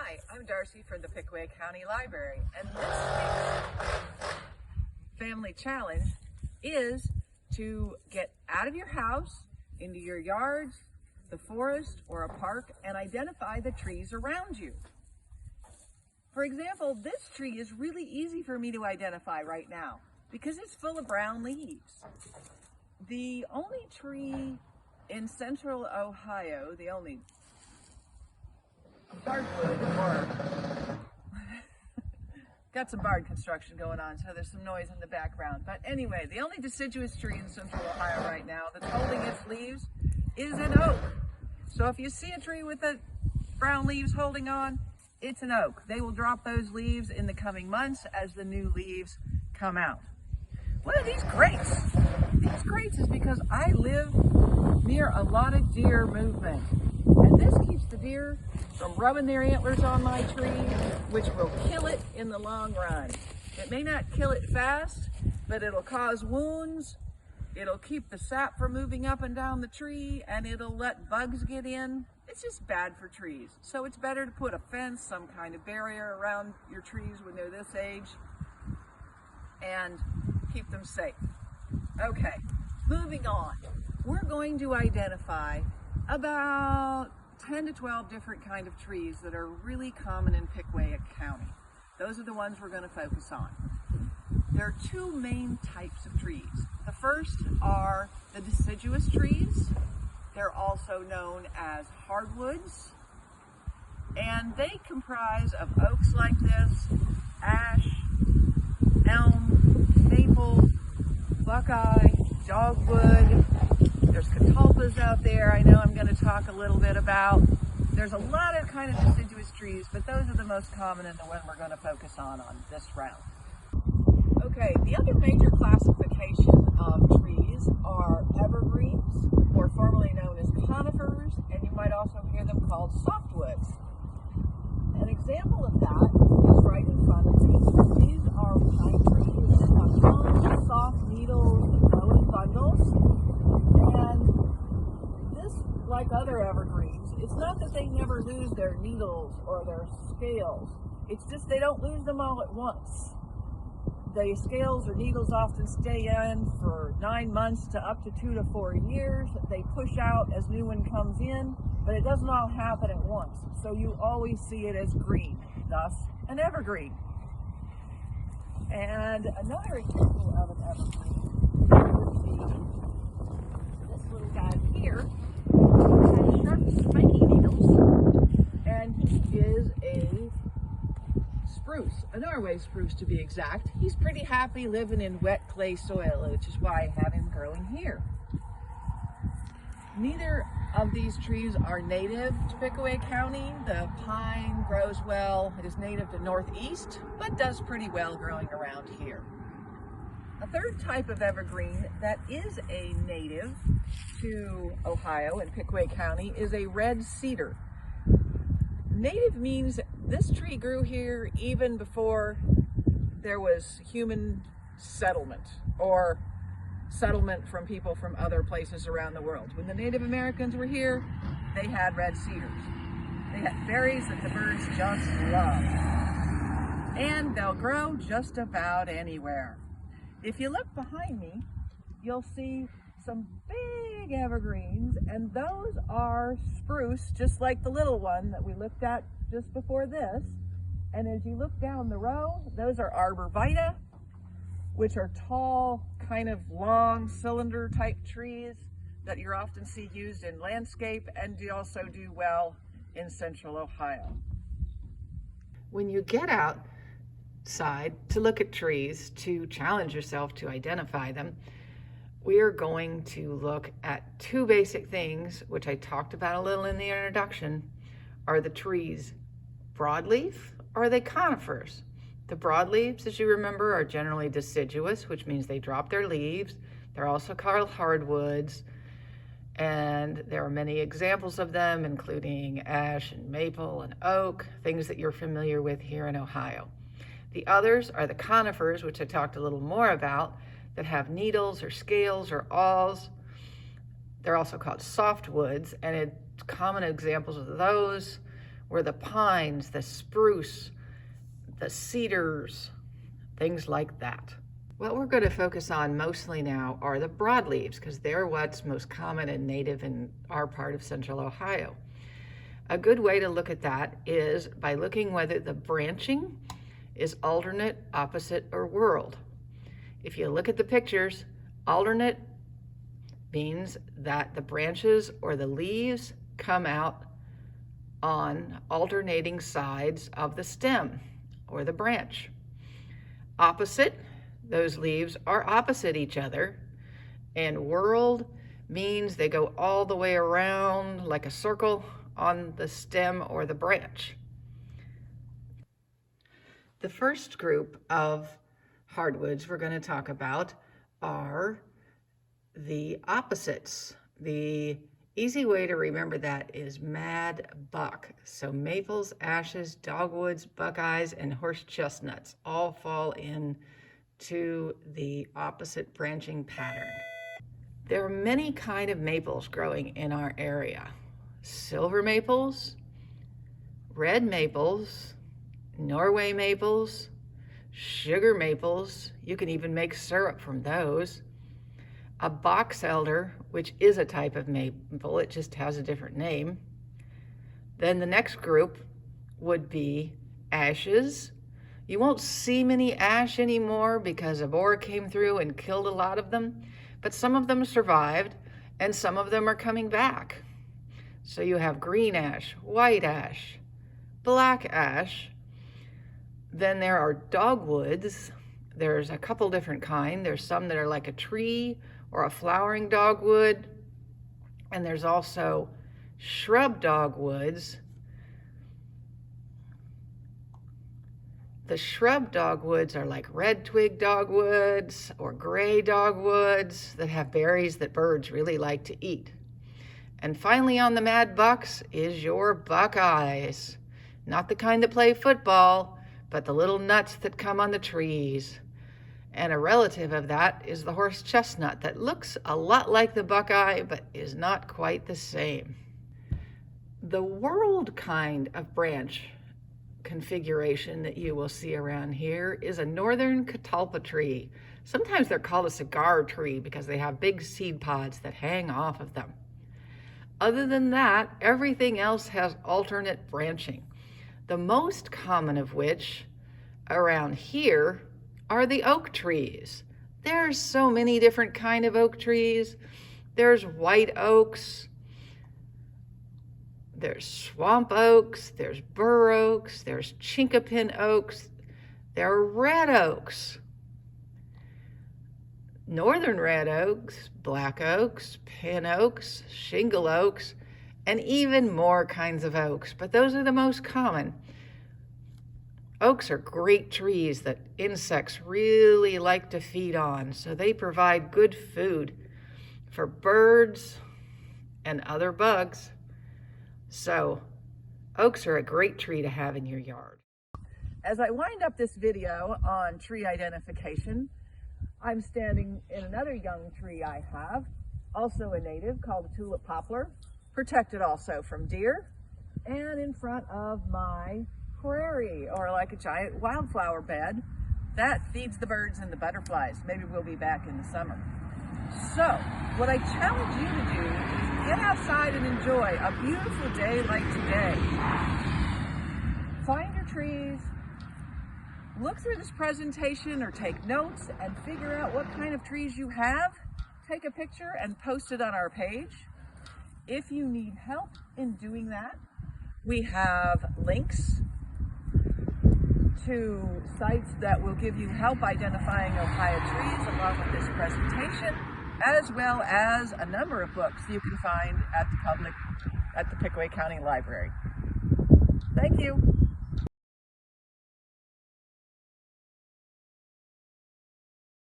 Hi, I'm Darcie from the Pickaway County Library, and this week's family challenge is to get out of your house, into your yards, the forest, or a park, and identify the trees around you. For example, this tree is really easy for me to identify right now because it's full of brown leaves. The only tree in central Ohio, the only hardwood, or got some barn construction going on, so there's some noise in the background. But anyway, the only deciduous tree in central Ohio right now that's holding its leaves is an oak. So if you see a tree with the brown leaves holding on, it's an oak. They will drop those leaves in the coming months as the new leaves come out. What are these grates? These grates is because I live near a lot of deer movement. And this keeps the deer from rubbing their antlers on my tree, which will kill it in the long run. It may not kill it fast, but it'll cause wounds. It'll keep the sap from moving up and down the tree, and it'll let bugs get in. It's just bad for trees. So it's better to put a fence, some kind of barrier around your trees when they're this age, and keep them safe. Okay, moving on. We're going to identify about 10 to 12 different kind of trees that are really common in Pickaway County. Those are the ones we're going to focus on. There are two main types of trees. The first are the deciduous trees. They're also known as hardwoods, and they comprise of oaks like this, ash, elm, maple, buckeye, dogwood. There's catalpas out there I know I'm going to talk a little bit about. There's a lot of kind of deciduous trees, but those are the most common and the one we're going to focus on this round. Okay, the other major classification of trees are evergreens, more formally known as conifers, and you might also hear them called softwoods. An example of that is right in front of me. These are pine trees that have long, soft needles that grow in bundles. And this, like other evergreens, it's not that they never lose their needles or their scales. It's just they don't lose them all at once. The scales or needles often stay in for 9 months to up to 2 to 4 years. They push out as new one comes in, but it doesn't all happen at once. So you always see it as green, thus an evergreen. And another example of an evergreen would be this little guy here. He has sharp, spiky needles, and he is a spruce, a Norway spruce to be exact. He's pretty happy living in wet clay soil, which is why I have him growing here. Neither of these trees are native to Pickaway County. The pine grows well. It is native to Northeast, but does pretty well growing around here. A third type of evergreen that is a native to Ohio and Pickaway County is a red cedar. Native means this tree grew here even before there was human settlement or settlement from people from other places around the world. When the Native Americans were here, they had red cedars. They had berries that the birds just love. And they'll grow just about anywhere. If you look behind me, you'll see some big evergreens, and those are spruce, just like the little one that we looked at just before this. And as you look down the row, those are arborvitae, which are tall, kind of long cylinder type trees that you often see used in landscape, and they also do well in central Ohio. When you get outside to look at trees, to challenge yourself to identify them, we are going to look at two basic things, which I talked about a little in the introduction. Are the trees broadleaf or are they conifers? The broadleaves, as you remember, are generally deciduous, which means they drop their leaves. They're also called hardwoods, and there are many examples of them, including ash and maple and oak, things that you're familiar with here in Ohio. The others are the conifers, which I talked a little more about, that have needles or scales or awls. They're also called softwoods, and common examples of those or the pines, the spruce, the cedars, things like that. What we're going to focus on mostly now are the broadleaves, because they're what's most common and native in our part of central Ohio. A good way to look at that is by looking whether the branching is alternate, opposite, or whorled. If you look at the pictures, alternate means that the branches or the leaves come out on alternating sides of the stem or the branch. Opposite, those leaves are opposite each other, and whorled means they go all the way around like a circle on the stem or the branch. The first group of hardwoods we're going to talk about are the opposites. The easy way to remember that is mad buck. So maples, ashes, dogwoods, buckeyes, and horse chestnuts all fall into the opposite branching pattern. There are many kinds of maples growing in our area. Silver maples, red maples, Norway maples, sugar maples. You can even make syrup from those. A box elder, which is a type of maple, it just has a different name. Then the next group would be ashes. You won't see many ash anymore because a boar came through and killed a lot of them, but some of them survived and some of them are coming back. So you have green ash, white ash, black ash. Then there are dogwoods. There's a couple different kinds. There's some that are like a tree or a flowering dogwood. And there's also shrub dogwoods. The shrub dogwoods are like red twig dogwoods or gray dogwoods that have berries that birds really like to eat. And finally on the mad bucks is your buckeyes. Not the kind that play football, but the little nuts that come on the trees. And a relative of that is the horse chestnut that looks a lot like the buckeye, but is not quite the same. The whorled kind of branch configuration that you will see around here is a northern catalpa tree. Sometimes they're called a cigar tree because they have big seed pods that hang off of them. Other than that, everything else has alternate branching. The most common of which around here are the oak trees. There's so many different kind of oak trees. There's white oaks, there's swamp oaks, there's bur oaks, there's chinkapin oaks, there are red oaks, northern red oaks, black oaks, pin oaks, shingle oaks, and even more kinds of oaks, but those are the most common. Oaks are great trees that insects really like to feed on, so they provide good food for birds and other bugs. So oaks are a great tree to have in your yard. As I wind up this video on tree identification, I'm standing in another young tree I have, also a native, called the tulip poplar, protected also from deer, and in front of my prairie, or like a giant wildflower bed that feeds the birds and the butterflies. Maybe we'll be back in the summer. So what I challenge you to do is get outside and enjoy a beautiful day like today. Find your trees, look through this presentation or take notes and figure out what kind of trees you have. Take a picture and post it on our page. If you need help in doing that, we have links to sites that will give you help identifying Ohio trees along with this presentation, as well as a number of books you can find at the Pickaway County Library. Thank you.